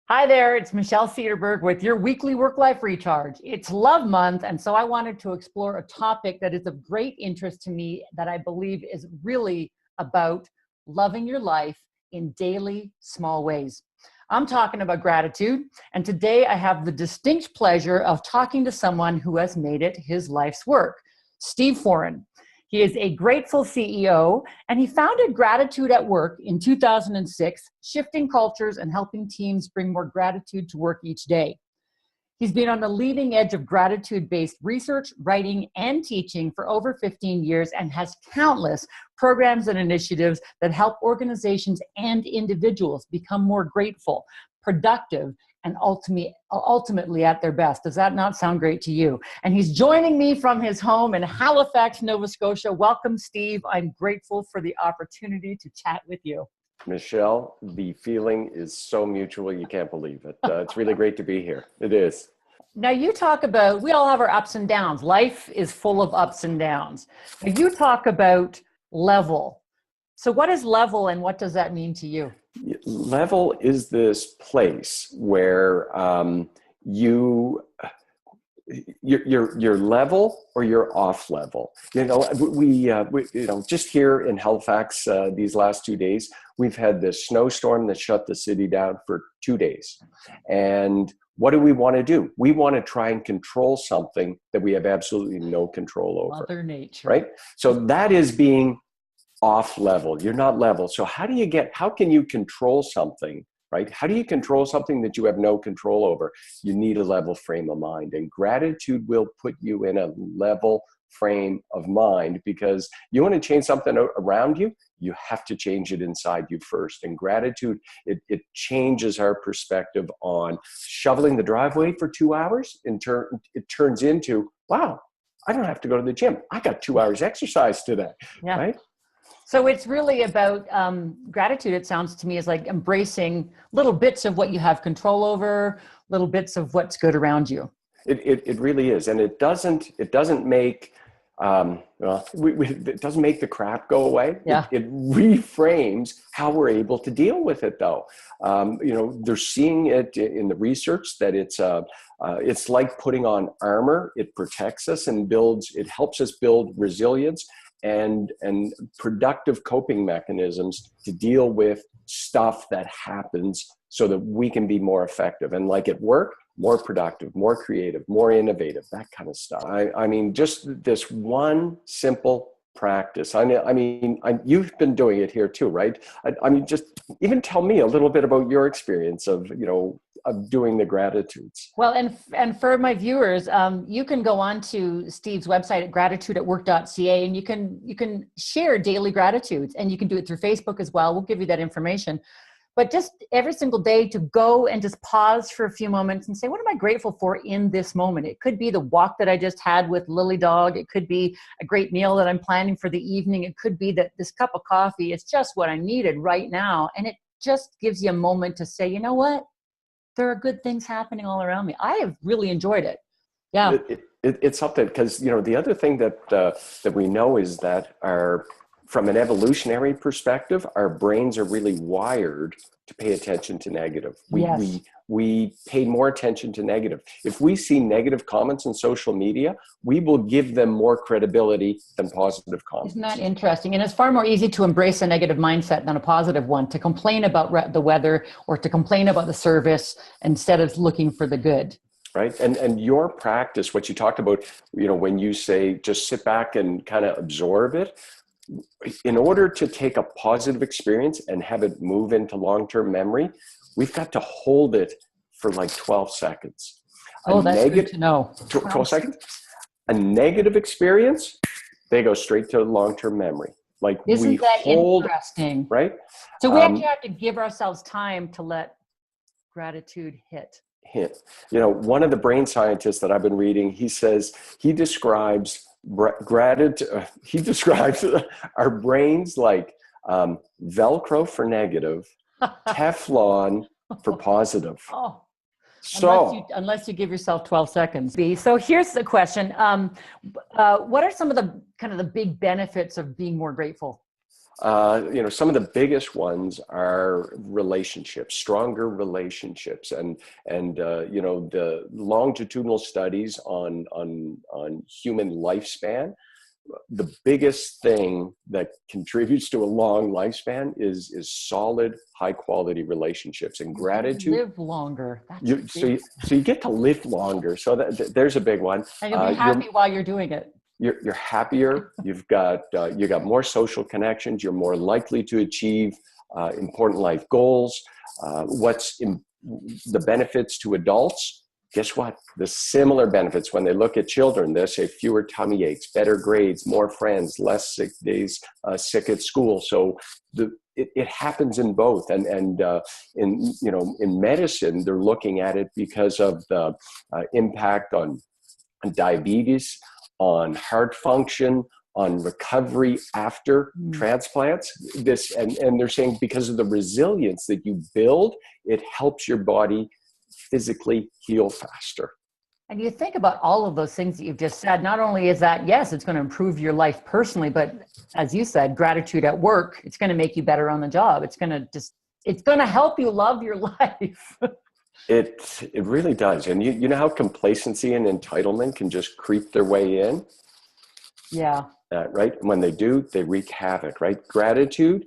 Hi there, it's Michelle Cederberg with your weekly work-life recharge. It's Love Month, and so I wanted to explore a topic that is of great interest to me that I believe is really about loving your life in daily small ways. I'm talking about gratitude, and today I have the distinct pleasure of talking to someone who has made it his life's work, Steve Foran. He is a grateful CEO, and he founded Gratitude at Work in 2006, shifting cultures and helping teams bring more gratitude to work each day. He's been on the leading edge of gratitude-based research, writing, and teaching for over 15 years and has countless programs and initiatives that help organizations and individuals become more grateful, productive, and ultimately at their best. Does that not sound great to you? And he's joining me from his home in Halifax, Nova Scotia. Welcome, Steve. I'm grateful for the opportunity to chat with you. Michelle, the feeling is so mutual, you can't believe it. It's really great to be here. It is. Now you talk about, we all have our ups and downs. Life is full of ups and downs. Now you talk about level. So what is level and what does that mean to you? Level is this place where you're level or you're off level. We just here in Halifax these last 2 days, we've had this snowstorm that shut the city down for 2 days. And what do we want to do? We want to try and control something that we have absolutely no control over. Mother Nature. Right? So that is being off level. You're not level. So how can you control something, right? How do you control something that you have no control over? You need a level frame of mind, and gratitude will put you in a level frame of mind, because you want to change something around you, you have to change it inside you first. And gratitude, it changes our perspective on shoveling the driveway for 2 hours. It turns into, wow, I don't have to go to the gym. I got 2 hours exercise today, right? So it's really about gratitude. It sounds to me is like embracing little bits of what you have control over, little bits of what's good around you. It really is, and it doesn't make it doesn't make the crap go away. Yeah. It reframes how we're able to deal with it, though. They're seeing it in the research that it's like putting on armor. It protects us and it helps us build resilience and productive coping mechanisms to deal with stuff that happens so that we can be more effective. And like at work, more productive, more creative, more innovative, that kind of stuff. I mean, just this one simple practice. You've been doing it here too, right? Just even tell me a little bit about your experience of doing the gratitudes. Well, and for my viewers, you can go on to Steve's website at gratitudeatwork.ca, and you can share daily gratitudes, and you can do it through Facebook as well. We'll give you that information. But just every single day to go and just pause for a few moments and say, what am I grateful for in this moment? It could be the walk that I just had with Lily Dog. It could be a great meal that I'm planning for the evening. It could be that this cup of coffee is just what I needed right now. And it just gives you a moment to say, you know what? There are good things happening all around me. I have really enjoyed it. Yeah. It's something, because, the other thing that we know is that from an evolutionary perspective, our brains are really wired to pay attention to negative. We pay more attention to negative. If we see negative comments on social media, we will give them more credibility than positive comments. Isn't that interesting? And it's far more easy to embrace a negative mindset than a positive one, to complain about the weather or to complain about the service instead of looking for the good. Right. And your practice, what you talked about, when you say just sit back and kind of absorb it, in order to take a positive experience and have it move into long-term memory, we've got to hold it for like 12 seconds. Oh, that's good to know. 12 seconds. A negative experience, they go straight to long-term memory. Like, isn't that interesting? Right? So we actually have to give ourselves time to let gratitude hit. One of the brain scientists that I've been reading, he describes gratitude. He describes our brains like Velcro for negative, Teflon for positive. Oh, so unless you give yourself 12 seconds. So here's the question: what are some of the kind of the big benefits of being more grateful? Some of the biggest ones are relationships, stronger relationships, and the longitudinal studies on human lifespan. The biggest thing that contributes to a long lifespan is solid, high quality relationships and gratitude. Live longer. So you get to live longer. So there's a big one. And you'll be happy while you're doing it. You're happier. You've got more social connections. You're more likely to achieve important life goals. The benefits to adults? Guess what? The similar benefits when they look at children. They say fewer tummy aches, better grades, more friends, less sick days, sick at school. So it happens in both. And in medicine, they're looking at it because of the impact on diabetes, on heart function, on recovery after transplants. And they're saying because of the resilience that you build, it helps your body physically heal faster. And you think about all of those things that you've just said. Not only is that, yes, it's going to improve your life personally, but as you said, gratitude at work, it's going to make you better on the job. It's going to help you love your life. It really does. And you know how complacency and entitlement can just creep their way in? Yeah. Right? When they do, they wreak havoc, right? Gratitude,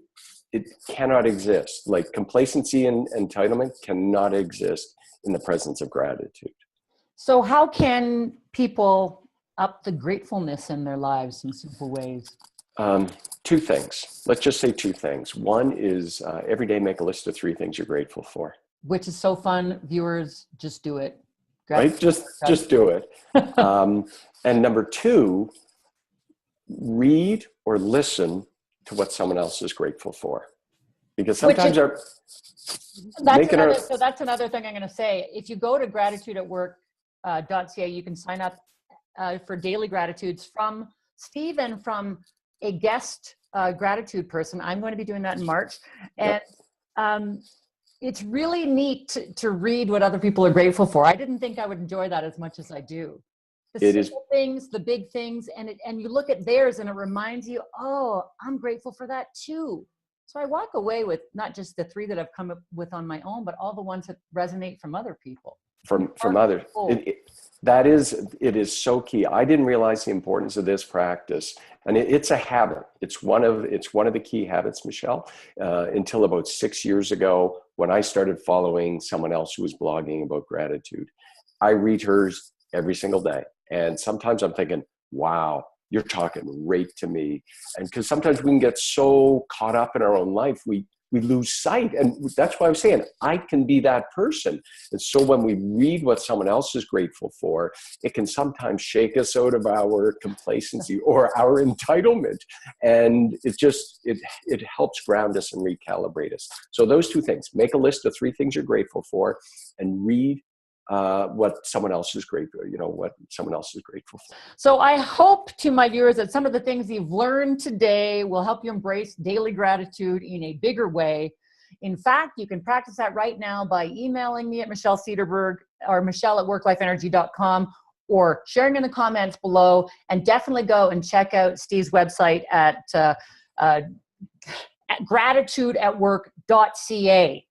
it cannot exist. Like complacency and entitlement cannot exist in the presence of gratitude. So how can people up the gratefulness in their lives in simple ways? Two things. Let's just say two things. One is every day make a list of 3 things you're grateful for. Which is so fun. Viewers, just do it. Right? Just do it. And number 2, read or listen to what someone else is grateful for. Because sometimes that's another thing I'm going to say. If you go to gratitudeatwork.ca, you can sign up for daily gratitudes from Steve and from a guest gratitude person. I'm going to be doing that in March. And it's really neat to read what other people are grateful for. I didn't think I would enjoy that as much as I do. The simple things, the big things, and you look at theirs and it reminds you, oh, I'm grateful for that too. So I walk away with not just the 3 that I've come up with on my own, but all the ones that resonate from other people. From others. It is so key. I didn't realize the importance of this practice. And it's a habit. It's one of the key habits, Michelle, until about 6 years ago when I started following someone else who was blogging about gratitude. I read hers every single day. And sometimes I'm thinking, wow, you're talking right to me. And because sometimes we can get so caught up in our own life, we lose sight. And that's why I'm saying I can be that person. And so when we read what someone else is grateful for, it can sometimes shake us out of our complacency or our entitlement. And it helps ground us and recalibrate us. So those 2 things, make a list of 3 things you're grateful for and read what someone else is grateful for. So I hope to my viewers that some of the things you've learned today will help you embrace daily gratitude in a bigger way. In fact, you can practice that right now by emailing me at Michelle Cederberg or michelle@worklifeenergy.com or sharing in the comments below, and definitely go and check out Steve's website at gratitudeatwork.ca.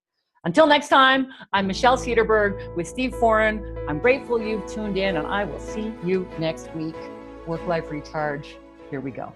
Until next time, I'm Michelle Cederberg with Steve Foran. I'm grateful you've tuned in, and I will see you next week. Work Life Recharge. Here we go.